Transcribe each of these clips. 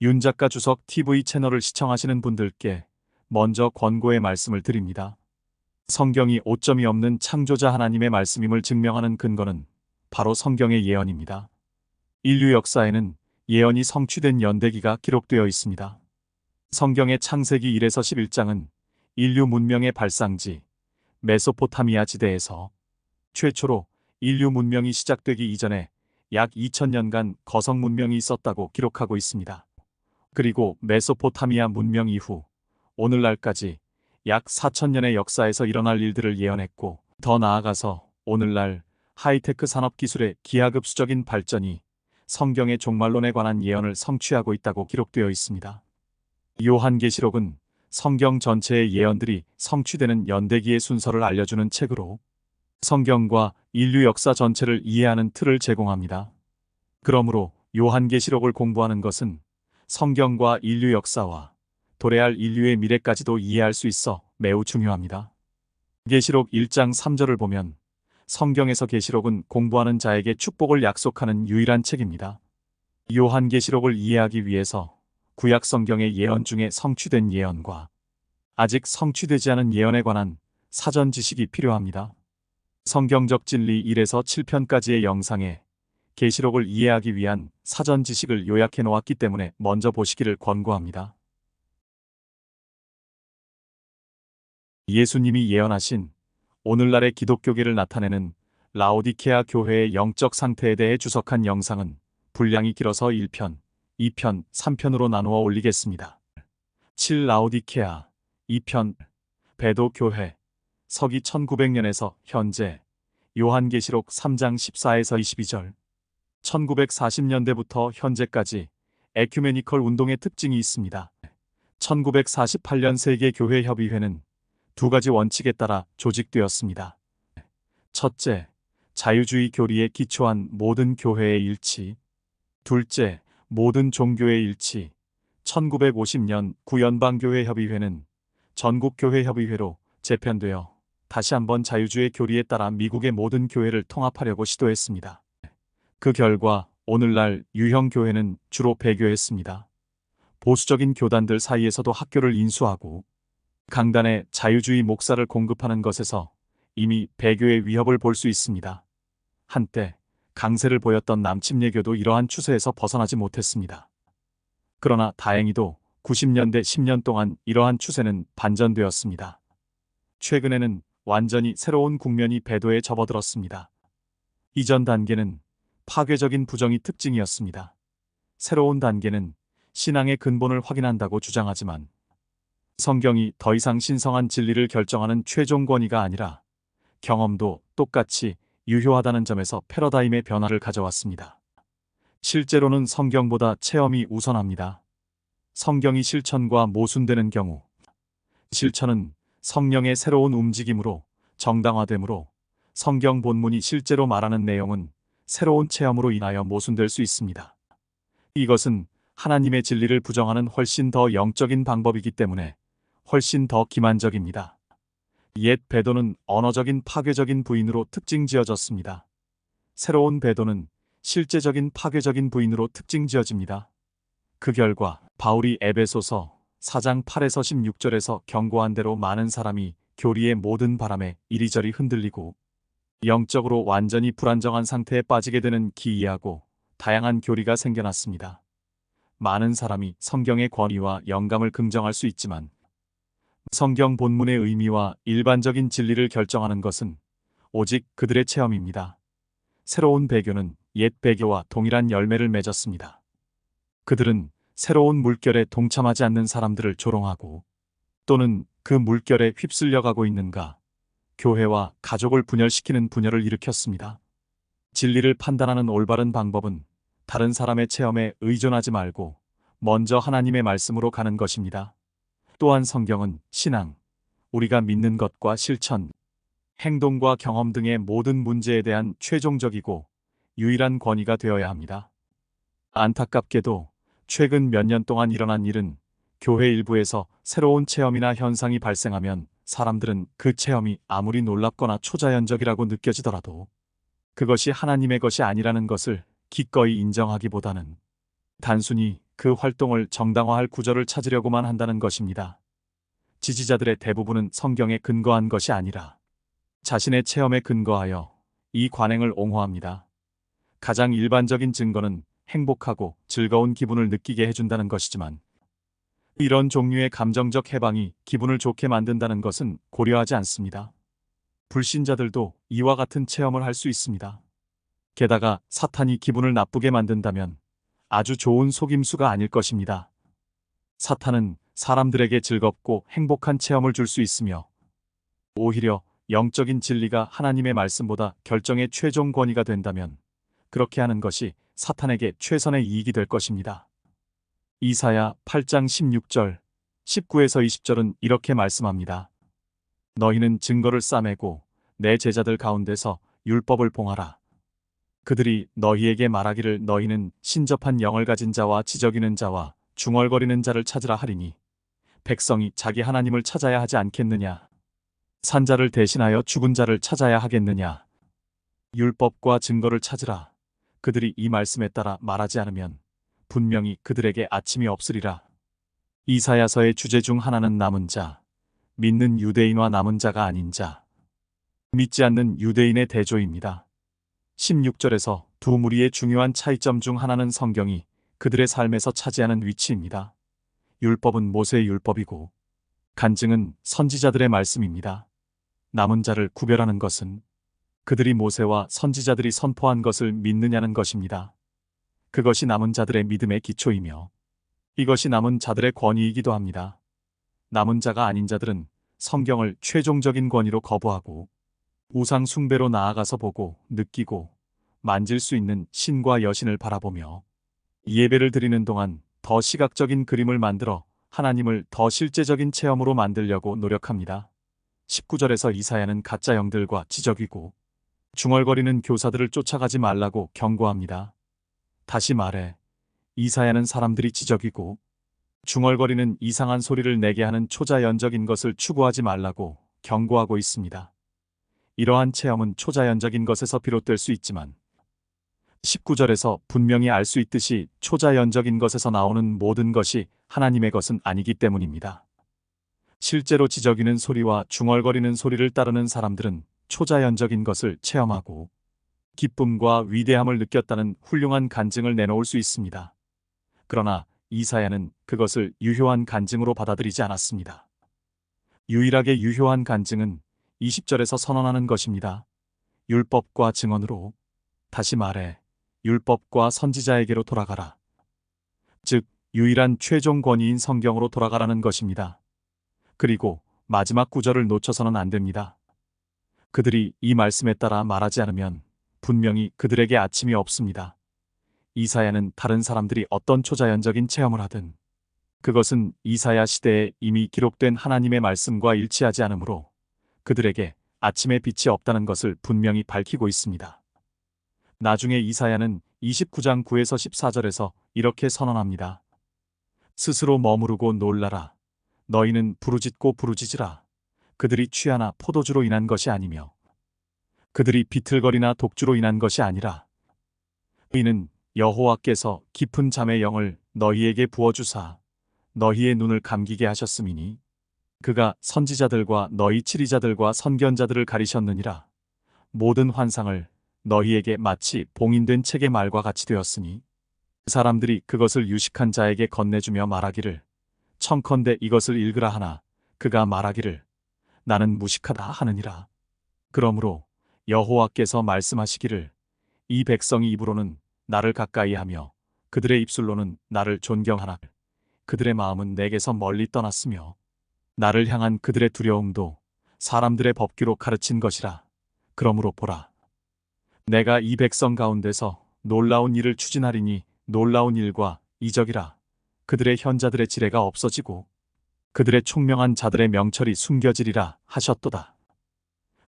윤 작가 주석 TV 채널을 시청하시는 분들께 먼저 권고의 말씀을 드립니다. 성경이 오점이 없는 창조자 하나님의 말씀임을 증명하는 근거는 바로 성경의 예언입니다. 인류 역사에는 예언이 성취된 연대기가 기록되어 있습니다. 성경의 창세기 1에서 11장은 인류 문명의 발상지 메소포타미아 지대에서 최초로 인류 문명이 시작되기 이전에 약 2000년간 거성 문명이 있었다고 기록하고 있습니다. 그리고 메소포타미아 문명 이후 오늘날까지 약 4000년의 역사에서 일어날 일들을 예언했고, 더 나아가서 오늘날 하이테크 산업 기술의 기하급수적인 발전이 성경의 종말론에 관한 예언을 성취하고 있다고 기록되어 있습니다. 요한계시록은 성경 전체의 예언들이 성취되는 연대기의 순서를 알려주는 책으로 성경과 인류 역사 전체를 이해하는 틀을 제공합니다. 그러므로 요한계시록을 공부하는 것은 성경과 인류 역사와 도래할 인류의 미래까지도 이해할 수 있어 매우 중요합니다. 계시록 1장 3절을 보면 성경에서 계시록은 공부하는 자에게 축복을 약속하는 유일한 책입니다. 요한계시록을 이해하기 위해서 구약 성경의 예언 중에 성취된 예언과 아직 성취되지 않은 예언에 관한 사전 지식이 필요합니다. 성경적 진리 1에서 7편까지의 영상에 계시록을 이해하기 위한 사전 지식을 요약해 놓았기 때문에 먼저 보시기를 권고합니다. 예수님이 예언하신 오늘날의 기독교계를 나타내는 라오디케아 교회의 영적 상태에 대해 주석한 영상은 분량이 길어서 1편, 2편, 3편으로 나누어 올리겠습니다. 7. 라오디케아 2편 베도 교회 서기 1900년에서 현재 요한계시록 3장 14에서 22절 1940년대부터 현재까지 에큐메니컬 운동의 특징이 있습니다. 1948년 세계교회협의회는 두 가지 원칙에 따라 조직되었습니다. 첫째, 자유주의 교리에 기초한 모든 교회의 일치. 둘째, 모든 종교의 일치. 1950년 구연방교회협의회는 전국교회협의회로 재편되어 다시 한번 자유주의 교리에 따라 미국의 모든 교회를 통합하려고 시도했습니다. 그 결과 오늘날 유형 교회는 주로 배교했습니다. 보수적인 교단들 사이에서도 학교를 인수하고 강단에 자유주의 목사를 공급하는 것에서 이미 배교의 위협을 볼 수 있습니다. 한때 강세를 보였던 남침례교도 이러한 추세에서 벗어나지 못했습니다. 그러나 다행히도 90년대 10년 동안 이러한 추세는 반전되었습니다. 최근에는 완전히 새로운 국면이 배도에 접어들었습니다. 이전 단계는 파괴적인 부정이 특징이었습니다. 새로운 단계는 신앙의 근본을 확인한다고 주장하지만 성경이 더 이상 신성한 진리를 결정하는 최종 권위가 아니라 경험도 똑같이 유효하다는 점에서 패러다임의 변화를 가져왔습니다. 실제로는 성경보다 체험이 우선합니다. 성경이 실천과 모순되는 경우 실천은 성령의 새로운 움직임으로 정당화되므로 성경 본문이 실제로 말하는 내용은 새로운 체험으로 인하여 모순될 수 있습니다. 이것은 하나님의 진리를 부정하는 훨씬 더 영적인 방법이기 때문에 훨씬 더 기만적입니다. 옛 배도는 언어적인 파괴적인 부인으로 특징 지어졌습니다. 새로운 배도는 실제적인 파괴적인 부인으로 특징 지어집니다. 그 결과 바울이 에베소서 4장 8에서 16절에서 경고한 대로 많은 사람이 교리의 모든 바람에 이리저리 흔들리고 영적으로 완전히 불안정한 상태에 빠지게 되는 기이하고 다양한 교리가 생겨났습니다. 많은 사람이 성경의 권위와 영감을 긍정할 수 있지만 성경 본문의 의미와 일반적인 진리를 결정하는 것은 오직 그들의 체험입니다. 새로운 배교는 옛 배교와 동일한 열매를 맺었습니다. 그들은 새로운 물결에 동참하지 않는 사람들을 조롱하고 또는 그 물결에 휩쓸려가고 있는가 교회와 가족을 분열시키는 분열을 일으켰습니다. 진리를 판단하는 올바른 방법은 다른 사람의 체험에 의존하지 말고 먼저 하나님의 말씀으로 가는 것입니다. 또한 성경은 신앙, 우리가 믿는 것과 실천, 행동과 경험 등의 모든 문제에 대한 최종적이고 유일한 권위가 되어야 합니다. 안타깝게도 최근 몇 년 동안 일어난 일은 교회 일부에서 새로운 체험이나 현상이 발생하면 사람들은 그 체험이 아무리 놀랍거나 초자연적이라고 느껴지더라도 그것이 하나님의 것이 아니라는 것을 기꺼이 인정하기보다는 단순히 그 활동을 정당화할 구절을 찾으려고만 한다는 것입니다. 지지자들의 대부분은 성경에 근거한 것이 아니라 자신의 체험에 근거하여 이 관행을 옹호합니다. 가장 일반적인 증거는 행복하고 즐거운 기분을 느끼게 해준다는 것이지만 이런 종류의 감정적 해방이 기분을 좋게 만든다는 것은 고려하지 않습니다. 불신자들도 이와 같은 체험을 할 수 있습니다. 게다가 사탄이 기분을 나쁘게 만든다면 아주 좋은 속임수가 아닐 것입니다. 사탄은 사람들에게 즐겁고 행복한 체험을 줄 수 있으며 오히려 영적인 진리가 하나님의 말씀보다 결정의 최종 권위가 된다면 그렇게 하는 것이 사탄에게 최선의 이익이 될 것입니다. 이사야 8장 16절, 19에서 20절은 이렇게 말씀합니다. 너희는 증거를 싸매고 내 제자들 가운데서 율법을 봉하라. 그들이 너희에게 말하기를 너희는 신접한 영을 가진 자와 지저귀는 자와 중얼거리는 자를 찾으라 하리니 백성이 자기 하나님을 찾아야 하지 않겠느냐. 산자를 대신하여 죽은 자를 찾아야 하겠느냐. 율법과 증거를 찾으라. 그들이 이 말씀에 따라 말하지 않으면 분명히 그들에게 아침이 없으리라. 이사야서의 주제 중 하나는 남은 자, 믿는 유대인과 남은 자가 아닌 자, 믿지 않는 유대인의 대조입니다. 16절에서 두 무리의 중요한 차이점 중 하나는 성경이 그들의 삶에서 차지하는 위치입니다. 율법은 모세의 율법이고 간증은 선지자들의 말씀입니다. 남은 자를 구별하는 것은 그들이 모세와 선지자들이 선포한 것을 믿느냐는 것입니다. 그것이 남은 자들의 믿음의 기초이며 이것이 남은 자들의 권위이기도 합니다. 남은 자가 아닌 자들은 성경을 최종적인 권위로 거부하고 우상 숭배로 나아가서 보고 느끼고 만질 수 있는 신과 여신을 바라보며 예배를 드리는 동안 더 시각적인 그림을 만들어 하나님을 더 실제적인 체험으로 만들려고 노력합니다. 19절에서 이사야는 가짜 영들과 지적이고 중얼거리는 교사들을 쫓아가지 말라고 경고합니다. 다시 말해 이사야는 사람들이 지적이고 중얼거리는 이상한 소리를 내게 하는 초자연적인 것을 추구하지 말라고 경고하고 있습니다. 이러한 체험은 초자연적인 것에서 비롯될 수 있지만 19절에서 분명히 알 수 있듯이 초자연적인 것에서 나오는 모든 것이 하나님의 것은 아니기 때문입니다. 실제로 지저귀는 소리와 중얼거리는 소리를 따르는 사람들은 초자연적인 것을 체험하고 기쁨과 위대함을 느꼈다는 훌륭한 간증을 내놓을 수 있습니다. 그러나 이사야는 그것을 유효한 간증으로 받아들이지 않았습니다. 유일하게 유효한 간증은 20절에서 선언하는 것입니다. 율법과 증언으로, 다시 말해 율법과 선지자에게로 돌아가라. 즉 유일한 최종 권위인 성경으로 돌아가라는 것입니다. 그리고 마지막 구절을 놓쳐서는 안 됩니다. 그들이 이 말씀에 따라 말하지 않으면 분명히 그들에게 아침이 없습니다. 이사야는 다른 사람들이 어떤 초자연적인 체험을 하든 그것은 이사야 시대에 이미 기록된 하나님의 말씀과 일치하지 않으므로 그들에게 아침의 빛이 없다는 것을 분명히 밝히고 있습니다. 나중에 이사야는 29장 9에서 14절에서 이렇게 선언합니다. 스스로 머무르고 놀라라. 너희는 부르짖고 부르짖으라. 그들이 취하나 포도주로 인한 것이 아니며 그들이 비틀거리나 독주로 인한 것이 아니라 이는 여호와께서 깊은 잠의 영을 너희에게 부어주사 너희의 눈을 감기게 하셨음이니 그가 선지자들과 너희 치리자들과 선견자들을 가리셨느니라. 모든 환상을 너희에게 마치 봉인된 책의 말과 같이 되었으니 사람들이 그것을 유식한 자에게 건네주며 말하기를 청컨대 이것을 읽으라 하나 그가 말하기를 나는 무식하다 하느니라. 그러므로 여호와께서 말씀하시기를 이 백성이 입으로는 나를 가까이하며 그들의 입술로는 나를 존경하나 그들의 마음은 내게서 멀리 떠났으며 나를 향한 그들의 두려움도 사람들의 법규로 가르친 것이라. 그러므로 보라. 내가 이 백성 가운데서 놀라운 일을 추진하리니 놀라운 일과 이적이라. 그들의 현자들의 지뢰가 없어지고 그들의 총명한 자들의 명철이 숨겨지리라 하셨도다.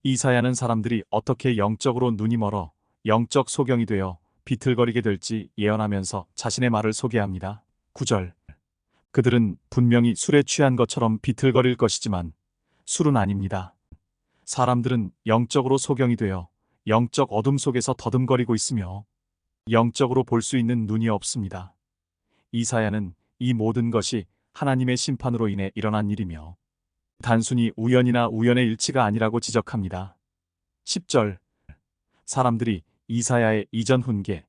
이사야는 사람들이 어떻게 영적으로 눈이 멀어 영적 소경이 되어 비틀거리게 될지 예언하면서 자신의 말을 소개합니다. 9절. 그들은 분명히 술에 취한 것처럼 비틀거릴 것이지만 술은 아닙니다. 사람들은 영적으로 소경이 되어 영적 어둠 속에서 더듬거리고 있으며 영적으로 볼 수 있는 눈이 없습니다. 이사야는 이 모든 것이 하나님의 심판으로 인해 일어난 일이며 단순히 우연이나 우연의 일치가 아니라고 지적합니다. 10절 사람들이 이사야의 이전 훈계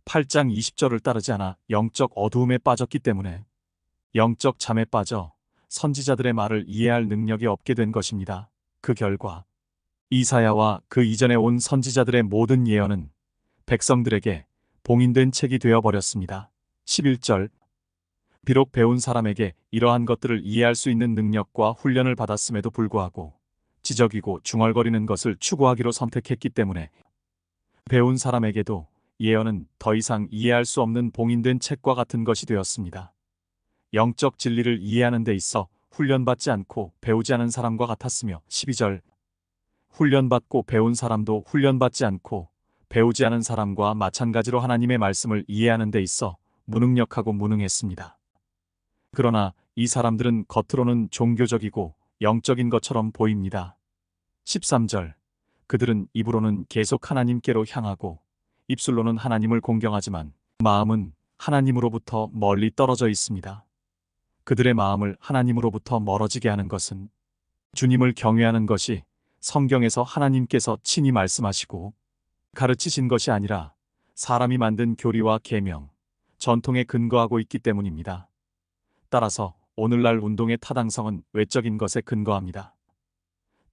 8장 20절을 따르지 않아 영적 어두움에 빠졌기 때문에 영적 잠에 빠져 선지자들의 말을 이해할 능력이 없게 된 것입니다. 그 결과 이사야와 그 이전에 온 선지자들의 모든 예언은 백성들에게 봉인된 책이 되어버렸습니다. 11절 비록 배운 사람에게 이러한 것들을 이해할 수 있는 능력과 훈련을 받았음에도 불구하고 지적이고 중얼거리는 것을 추구하기로 선택했기 때문에 배운 사람에게도 예언은 더 이상 이해할 수 없는 봉인된 책과 같은 것이 되었습니다. 영적 진리를 이해하는 데 있어 훈련받지 않고 배우지 않은 사람과 같았으며 12절 훈련받고 배운 사람도 훈련받지 않고 배우지 않은 사람과 마찬가지로 하나님의 말씀을 이해하는 데 있어 무능력하고 무능했습니다. 그러나 이 사람들은 겉으로는 종교적이고 영적인 것처럼 보입니다. 13절 그들은 입으로는 계속 하나님께로 향하고 입술로는 하나님을 공경하지만 마음은 하나님으로부터 멀리 떨어져 있습니다. 그들의 마음을 하나님으로부터 멀어지게 하는 것은 주님을 경외하는 것이 성경에서 하나님께서 친히 말씀하시고 가르치신 것이 아니라 사람이 만든 교리와 계명, 전통에 근거하고 있기 때문입니다. 따라서 오늘날 운동의 타당성은 외적인 것에 근거합니다.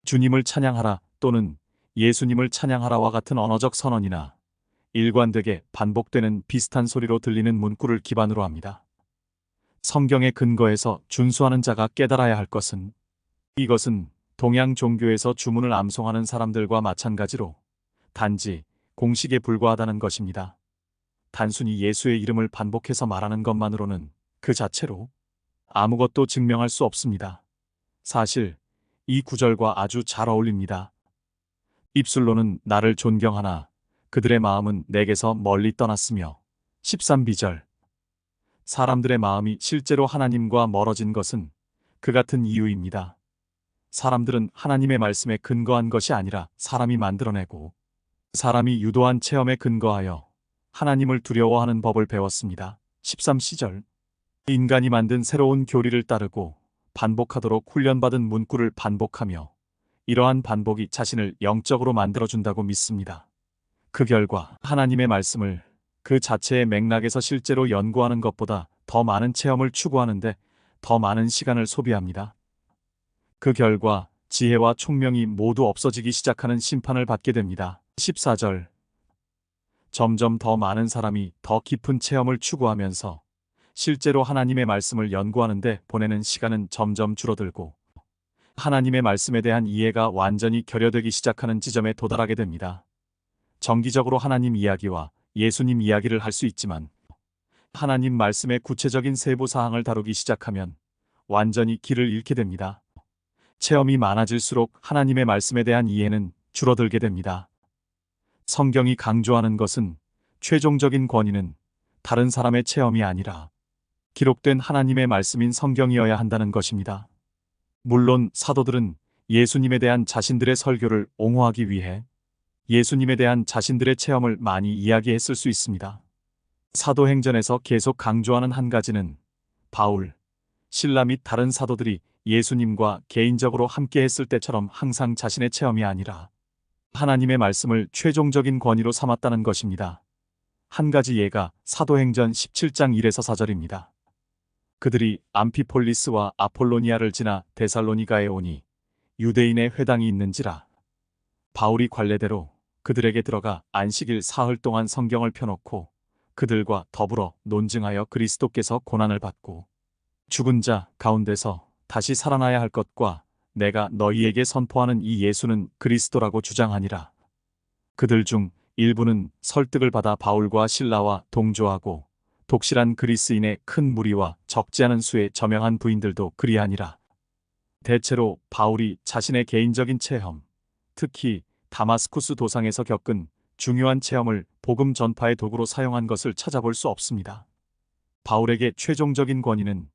주님을 찬양하라 또는 예수님을 찬양하라와 같은 언어적 선언이나 일관되게 반복되는 비슷한 소리로 들리는 문구를 기반으로 합니다. 성경의 근거에서 준수하는 자가 깨달아야 할 것은 이것은 동양 종교에서 주문을 암송하는 사람들과 마찬가지로 단지 공식에 불과하다는 것입니다. 단순히 예수의 이름을 반복해서 말하는 것만으로는 그 자체로 아무것도 증명할 수 없습니다. 사실 이 구절과 아주 잘 어울립니다. 입술로는 나를 존경하나 그들의 마음은 내게서 멀리 떠났으며 13비절 사람들의 마음이 실제로 하나님과 멀어진 것은 그 같은 이유입니다. 사람들은 하나님의 말씀에 근거한 것이 아니라 사람이 만들어내고 사람이 유도한 체험에 근거하여 하나님을 두려워하는 법을 배웠습니다. 13시절 인간이 만든 새로운 교리를 따르고 반복하도록 훈련받은 문구를 반복하며 이러한 반복이 자신을 영적으로 만들어준다고 믿습니다. 그 결과 하나님의 말씀을 그 자체의 맥락에서 실제로 연구하는 것보다 더 많은 체험을 추구하는데 더 많은 시간을 소비합니다. 그 결과 지혜와 총명이 모두 없어지기 시작하는 심판을 받게 됩니다. 14절 점점 더 많은 사람이 더 깊은 체험을 추구하면서 실제로 하나님의 말씀을 연구하는데 보내는 시간은 점점 줄어들고 하나님의 말씀에 대한 이해가 완전히 결여되기 시작하는 지점에 도달하게 됩니다. 정기적으로 하나님 이야기와 예수님 이야기를 할 수 있지만 하나님 말씀의 구체적인 세부 사항을 다루기 시작하면 완전히 길을 잃게 됩니다. 체험이 많아질수록 하나님의 말씀에 대한 이해는 줄어들게 됩니다. 성경이 강조하는 것은 최종적인 권위는 다른 사람의 체험이 아니라 기록된 하나님의 말씀인 성경이어야 한다는 것입니다. 물론 사도들은 예수님에 대한 자신들의 설교를 옹호하기 위해 예수님에 대한 자신들의 체험을 많이 이야기했을 수 있습니다. 사도행전에서 계속 강조하는 한 가지는 바울, 실라 및 다른 사도들이 예수님과 개인적으로 함께 했을 때처럼 항상 자신의 체험이 아니라 하나님의 말씀을 최종적인 권위로 삼았다는 것입니다. 한 가지 예가 사도행전 17장 1에서 4절입니다. 그들이 암피폴리스와 아폴로니아를 지나 데살로니가에 오니 유대인의 회당이 있는지라 바울이 관례대로 그들에게 들어가 안식일 사흘 동안 성경을 펴놓고 그들과 더불어 논증하여 그리스도께서 고난을 받고 죽은 자 가운데서 다시 살아나야 할 것과 내가 너희에게 선포하는 이 예수는 그리스도라고 주장하니라. 그들 중 일부는 설득을 받아 바울과 실라와 동조하고 독실한 그리스인의 큰 무리와 적지 않은 수의 저명한 부인들도 그리하니라. 대체로 바울이 자신의 개인적인 체험, 특히 다마스쿠스 도상에서 겪은 중요한 체험을 복음 전파의 도구로 사용한 것을 찾아볼 수 없습니다. 바울에게 최종적인 권위는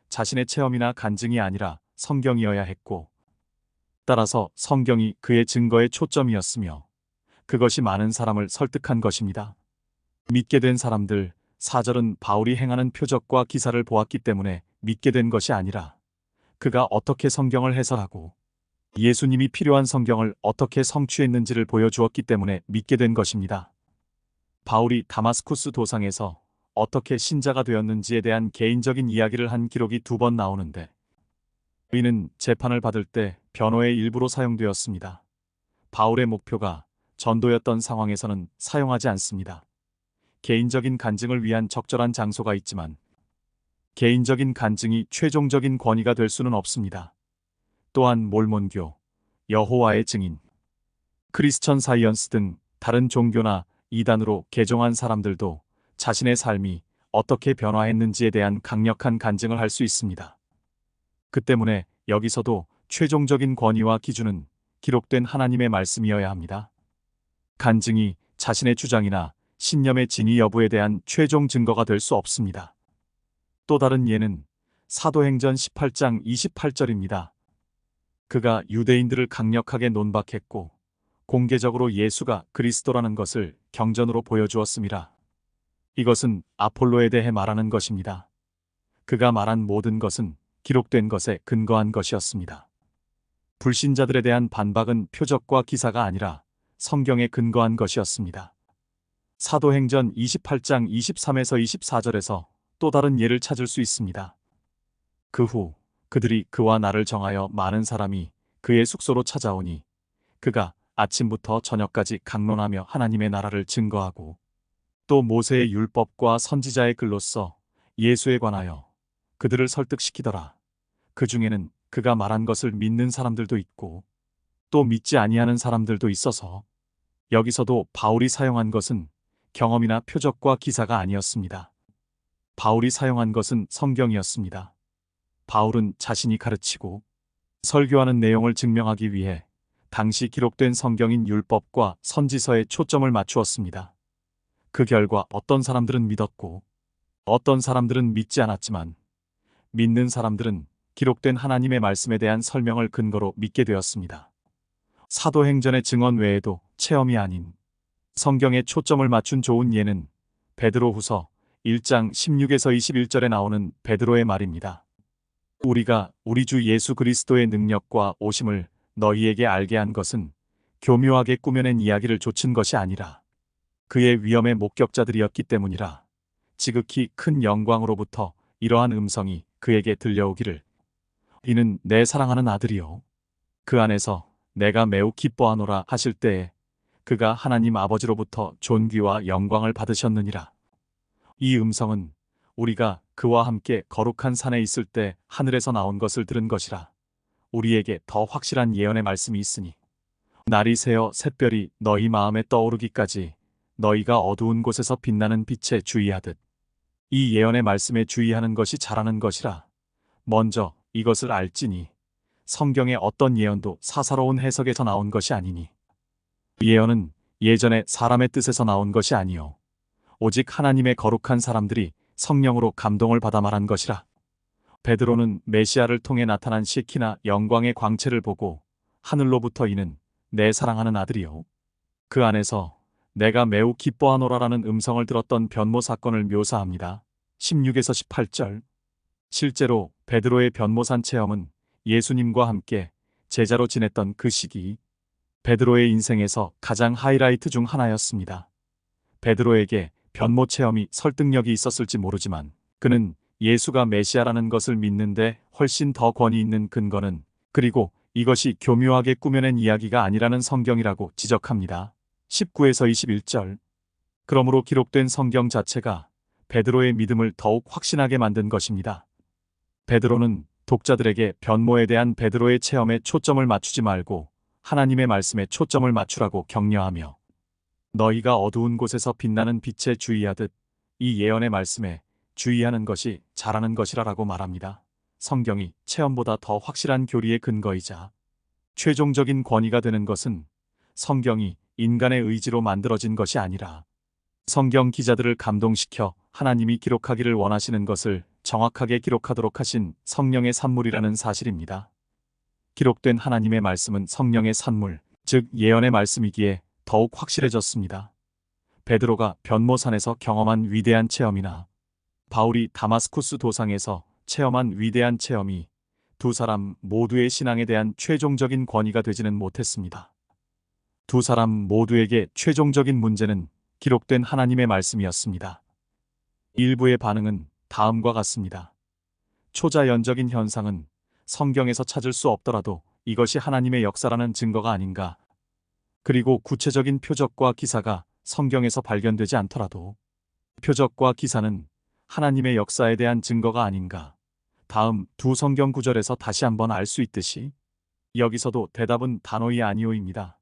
자신의 체험이나 간증이 아니라 성경이어야 했고, 따라서 성경이 그의 증거의 초점이었으며 그것이 많은 사람을 설득한 것입니다. 믿게 된 사람들, 4절은 바울이 행하는 표적과 기사를 보았기 때문에 믿게 된 것이 아니라 그가 어떻게 성경을 해설하고 예수님이 필요한 성경을 어떻게 성취했는지를 보여주었기 때문에 믿게 된 것입니다. 바울이 다마스쿠스 도상에서 어떻게 신자가 되었는지에 대한 개인적인 이야기를 한 기록이 2번 나오는데 이는 재판을 받을 때 변호의 일부로 사용되었습니다. 바울의 목표가 전도였던 상황에서는 사용하지 않습니다. 개인적인 간증을 위한 적절한 장소가 있지만 개인적인 간증이 최종적인 권위가 될 수는 없습니다. 또한 몰몬교, 여호와의 증인, 크리스천 사이언스 등 다른 종교나 이단으로 개종한 사람들도 자신의 삶이 어떻게 변화했는지에 대한 강력한 간증을 할 수 있습니다. 그 때문에 여기서도 최종적인 권위와 기준은 기록된 하나님의 말씀이어야 합니다. 간증이 자신의 주장이나 신념의 진위 여부에 대한 최종 증거가 될 수 없습니다. 또 다른 예는 사도행전 18장 28절입니다. 그가 유대인들을 강력하게 논박했고 공개적으로 예수가 그리스도라는 것을 경전으로 보여주었습니다. 이것은 아폴로에 대해 말하는 것입니다. 그가 말한 모든 것은 기록된 것에 근거한 것이었습니다. 불신자들에 대한 반박은 표적과 기사가 아니라 성경에 근거한 것이었습니다. 사도행전 28장 23에서 24절에서 또 다른 예를 찾을 수 있습니다. 그 후 그들이 그와 나를 정하여 많은 사람이 그의 숙소로 찾아오니 그가 아침부터 저녁까지 강론하며 하나님의 나라를 증거하고 또 모세의 율법과 선지자의 글로써 예수에 관하여 그들을 설득시키더라. 그 중에는 그가 말한 것을 믿는 사람들도 있고 또 믿지 아니하는 사람들도 있어서 여기서도 바울이 사용한 것은 경험이나 표적과 기사가 아니었습니다. 바울이 사용한 것은 성경이었습니다. 바울은 자신이 가르치고 설교하는 내용을 증명하기 위해 당시 기록된 성경인 율법과 선지서에 초점을 맞추었습니다. 그 결과 어떤 사람들은 믿었고 어떤 사람들은 믿지 않았지만 믿는 사람들은 기록된 하나님의 말씀에 대한 설명을 근거로 믿게 되었습니다. 사도행전의 증언 외에도 체험이 아닌 성경에 초점을 맞춘 좋은 예는 베드로후서 1장 16에서 21절에 나오는 베드로의 말입니다. 우리가 우리 주 예수 그리스도의 능력과 오심을 너희에게 알게 한 것은 교묘하게 꾸며낸 이야기를 좇은 것이 아니라 그의 위엄의 목격자들이었기 때문이라. 지극히 큰 영광으로부터 이러한 음성이 그에게 들려오기를 이는 내 사랑하는 아들이요 그 안에서 내가 매우 기뻐하노라 하실 때에 그가 하나님 아버지로부터 존귀와 영광을 받으셨느니라. 이 음성은 우리가 그와 함께 거룩한 산에 있을 때 하늘에서 나온 것을 들은 것이라. 우리에게 더 확실한 예언의 말씀이 있으니 날이 새어 샛별이 너희 마음에 떠오르기까지 너희가 어두운 곳에서 빛나는 빛에 주의하듯 이 예언의 말씀에 주의하는 것이 잘하는 것이라. 먼저 이것을 알지니 성경의 어떤 예언도 사사로운 해석에서 나온 것이 아니니 예언은 예전에 사람의 뜻에서 나온 것이 아니요 오직 하나님의 거룩한 사람들이 성령으로 감동을 받아 말한 것이라. 베드로는 메시아를 통해 나타난 시키나 영광의 광채를 보고 하늘로부터 이는 내 사랑하는 아들이요 그 안에서 내가 매우 기뻐하노라라는 음성을 들었던 변모 사건을 묘사합니다. 16에서 18절. 실제로 베드로의 변모산 체험은 예수님과 함께 제자로 지냈던 그 시기 베드로의 인생에서 가장 하이라이트 중 하나였습니다. 베드로에게 변모 체험이 설득력이 있었을지 모르지만 그는 예수가 메시아라는 것을 믿는데 훨씬 더 권위 있는 근거는 그리고 이것이 교묘하게 꾸며낸 이야기가 아니라는 성경이라고 지적합니다. 19에서 21절. 그러므로 기록된 성경 자체가 베드로의 믿음을 더욱 확신하게 만든 것입니다. 베드로는 독자들에게 변모에 대한 베드로의 체험에 초점을 맞추지 말고 하나님의 말씀에 초점을 맞추라고 격려하며 너희가 어두운 곳에서 빛나는 빛에 주의하듯 이 예언의 말씀에 주의하는 것이 잘하는 것이라라고 말합니다. 성경이 체험보다 더 확실한 교리의 근거이자 최종적인 권위가 되는 것은 성경이 인간의 의지로 만들어진 것이 아니라 성경 기자들을 감동시켜 하나님이 기록하기를 원하시는 것을 정확하게 기록하도록 하신 성령의 산물이라는 사실입니다. 기록된 하나님의 말씀은 성령의 산물, 즉 예언의 말씀이기에 더욱 확실해졌습니다. 베드로가 변모산에서 경험한 위대한 체험이나 바울이 다마스쿠스 도상에서 체험한 위대한 체험이 두 사람 모두의 신앙에 대한 최종적인 권위가 되지는 못했습니다. 두 사람 모두에게 최종적인 문제는 기록된 하나님의 말씀이었습니다. 일부의 반응은 다음과 같습니다. 초자연적인 현상은 성경에서 찾을 수 없더라도 이것이 하나님의 역사라는 증거가 아닌가. 그리고 구체적인 표적과 기사가 성경에서 발견되지 않더라도 표적과 기사는 하나님의 역사에 대한 증거가 아닌가. 다음 두 성경 구절에서 다시 한번 알 수 있듯이 여기서도 대답은 단호히 아니오입니다.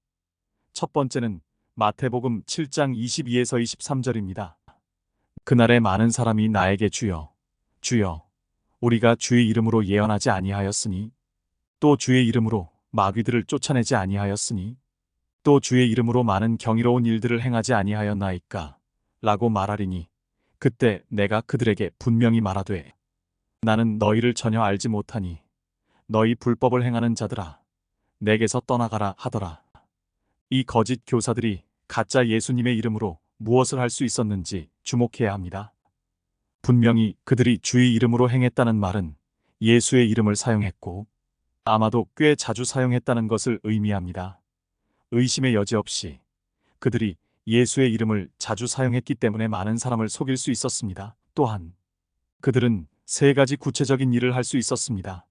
첫 번째는 마태복음 7장 22에서 23절입니다. 그날에 많은 사람이 나에게 주여, 주여, 우리가 주의 이름으로 예언하지 아니하였으니, 또 주의 이름으로 마귀들을 쫓아내지 아니하였으니, 또 주의 이름으로 많은 경이로운 일들을 행하지 아니하였나이까? 라고 말하리니, 그때 내가 그들에게 분명히 말하되, 나는 너희를 전혀 알지 못하니, 너희 불법을 행하는 자들아, 내게서 떠나가라 하더라. 이 거짓 교사들이 가짜 예수님의 이름으로 무엇을 할 수 있었는지 주목해야 합니다. 분명히 그들이 주의 이름으로 행했다는 말은 예수의 이름을 사용했고 아마도 꽤 자주 사용했다는 것을 의미합니다. 의심의 여지 없이 그들이 예수의 이름을 자주 사용했기 때문에 많은 사람을 속일 수 있었습니다. 또한 그들은 세 가지 구체적인 일을 할 수 있었습니다.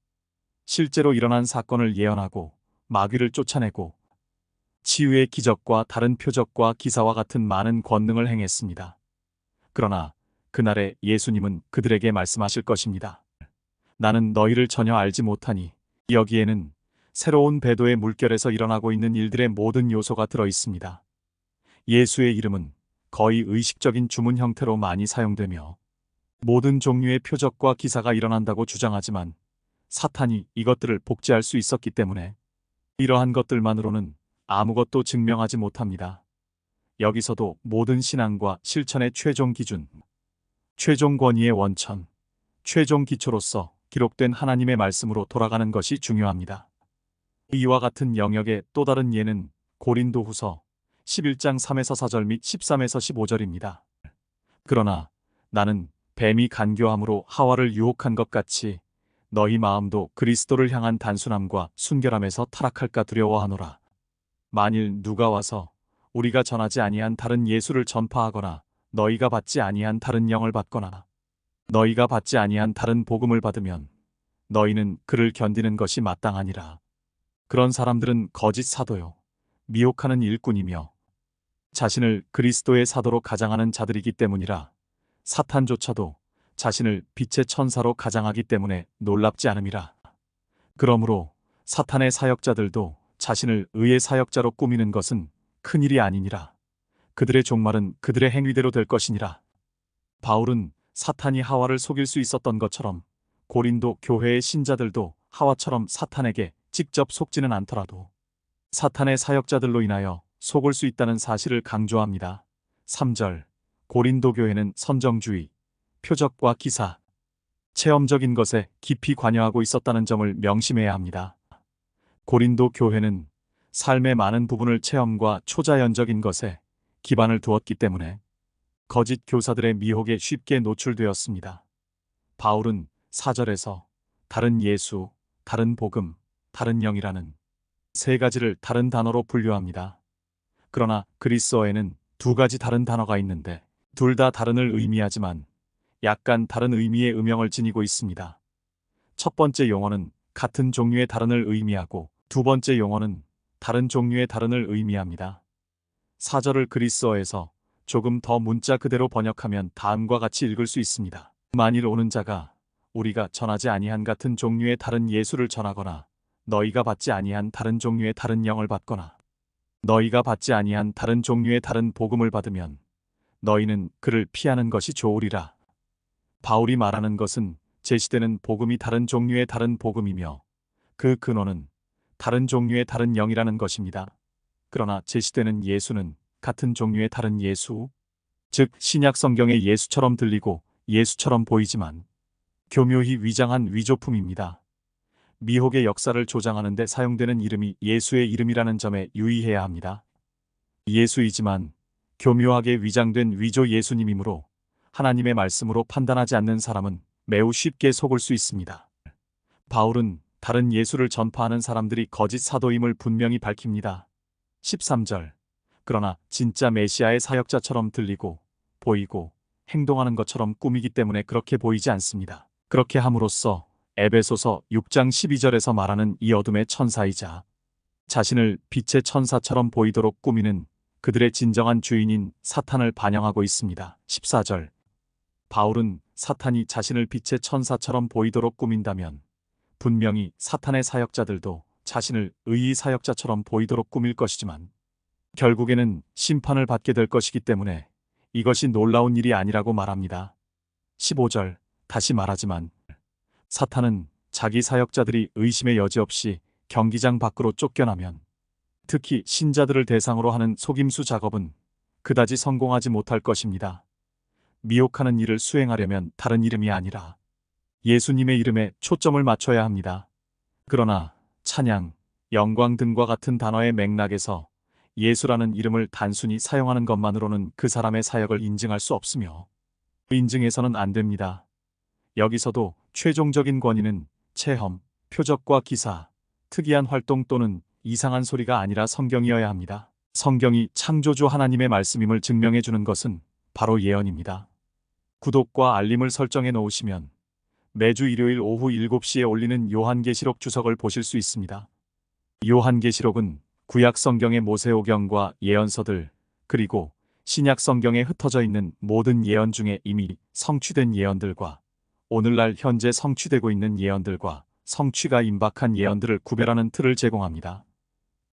실제로 일어난 사건을 예언하고 마귀를 쫓아내고 치유의 기적과 다른 표적과 기사와 같은 많은 권능을 행했습니다. 그러나 그날에 예수님은 그들에게 말씀하실 것입니다. 나는 너희를 전혀 알지 못하니. 여기에는 새로운 배도의 물결에서 일어나고 있는 일들의 모든 요소가 들어 있습니다. 예수의 이름은 거의 의식적인 주문 형태로 많이 사용되며 모든 종류의 표적과 기사가 일어난다고 주장하지만 사탄이 이것들을 복제할 수 있었기 때문에 이러한 것들만으로는 아무것도 증명하지 못합니다. 여기서도 모든 신앙과 실천의 최종 기준, 최종 권위의 원천, 최종 기초로서 기록된 하나님의 말씀으로 돌아가는 것이 중요합니다. 이와 같은 영역의 또 다른 예는 고린도후서 11장 3에서 4절 및 13에서 15절입니다. 그러나 나는 뱀이 간교함으로 하와를 유혹한 것 같이 너희 마음도 그리스도를 향한 단순함과 순결함에서 타락할까 두려워하노라. 만일 누가 와서 우리가 전하지 아니한 다른 예수를 전파하거나 너희가 받지 아니한 다른 영을 받거나 너희가 받지 아니한 다른 복음을 받으면 너희는 그를 견디는 것이 마땅하니라. 그런 사람들은 거짓 사도요 미혹하는 일꾼이며 자신을 그리스도의 사도로 가장하는 자들이기 때문이라. 사탄조차도 자신을 빛의 천사로 가장하기 때문에 놀랍지 않음이라. 그러므로 사탄의 사역자들도 자신을 의의 사역자로 꾸미는 것은 큰일이 아니니라. 그들의 종말은 그들의 행위대로 될 것이니라. 바울은 사탄이 하와를 속일 수 있었던 것처럼 고린도 교회의 신자들도 하와처럼 사탄에게 직접 속지는 않더라도 사탄의 사역자들로 인하여 속을 수 있다는 사실을 강조합니다. 3절 고린도 교회는 선정주의, 표적과 기사, 체험적인 것에 깊이 관여하고 있었다는 점을 명심해야 합니다. 고린도 교회는 삶의 많은 부분을 체험과 초자연적인 것에 기반을 두었기 때문에 거짓 교사들의 미혹에 쉽게 노출되었습니다. 바울은 4절에서 다른 예수, 다른 복음, 다른 영이라는 세 가지를 다른 단어로 분류합니다. 그러나 그리스어에는 두 가지 다른 단어가 있는데 둘 다 다른을 의미하지만 약간 다른 의미의 음영을 지니고 있습니다. 첫 번째 용어는 같은 종류의 다른을 의미하고 두 번째 용어는 다른 종류의 다른을 의미합니다. 4절을 그리스어에서 조금 더 문자 그대로 번역하면 다음과 같이 읽을 수 있습니다. 만일 오는 자가 우리가 전하지 아니한 같은 종류의 다른 예수를 전하거나 너희가 받지 아니한 다른 종류의 다른 영을 받거나 너희가 받지 아니한 다른 종류의 다른 복음을 받으면 너희는 그를 피하는 것이 좋으리라. 바울이 말하는 것은 제시되는 복음이 다른 종류의 다른 복음이며 그 근원은 다른 종류의 다른 영이라는 것입니다. 그러나 제시되는 예수는 같은 종류의 다른 예수, 즉 신약 성경의 예수처럼 들리고 예수처럼 보이지만 교묘히 위장한 위조품입니다. 미혹의 역사를 조장하는 데 사용되는 이름이 예수의 이름이라는 점에 유의해야 합니다. 예수이지만 교묘하게 위장된 위조 예수님이므로 하나님의 말씀으로 판단하지 않는 사람은 매우 쉽게 속을 수 있습니다. 바울은 다른 예수를 전파하는 사람들이 거짓 사도임을 분명히 밝힙니다. 13절. 그러나 진짜 메시아의 사역자처럼 들리고 보이고 행동하는 것처럼 꾸미기 때문에 그렇게 보이지 않습니다. 그렇게 함으로써 에베소서 6장 12절에서 말하는 이 어둠의 천사이자 자신을 빛의 천사처럼 보이도록 꾸미는 그들의 진정한 주인인 사탄을 반영하고 있습니다. 14절. 바울은 사탄이 자신을 빛의 천사처럼 보이도록 꾸민다면 분명히 사탄의 사역자들도 자신을 의의 사역자처럼 보이도록 꾸밀 것이지만 결국에는 심판을 받게 될 것이기 때문에 이것이 놀라운 일이 아니라고 말합니다. 15절. 다시 말하지만 사탄은 자기 사역자들이 의심의 여지 없이 경기장 밖으로 쫓겨나면 특히 신자들을 대상으로 하는 속임수 작업은 그다지 성공하지 못할 것입니다. 미혹하는 일을 수행하려면 다른 이름이 아니라 예수님의 이름에 초점을 맞춰야 합니다. 그러나 찬양, 영광 등과 같은 단어의 맥락에서 예수라는 이름을 단순히 사용하는 것만으로는 그 사람의 사역을 인증할 수 없으며 인증해서는 안 됩니다. 여기서도 최종적인 권위는 체험, 표적과 기사, 특이한 활동 또는 이상한 소리가 아니라 성경이어야 합니다. 성경이 창조주 하나님의 말씀임을 증명해 주는 것은 바로 예언입니다. 구독과 알림을 설정해 놓으시면 매주 일요일 오후 7시에 올리는 요한계시록 주석을 보실 수 있습니다. 요한계시록은 구약 성경의 모세오경과 예언서들 그리고 신약 성경에 흩어져 있는 모든 예언 중에 이미 성취된 예언들과 오늘날 현재 성취되고 있는 예언들과 성취가 임박한 예언들을 구별하는 틀을 제공합니다.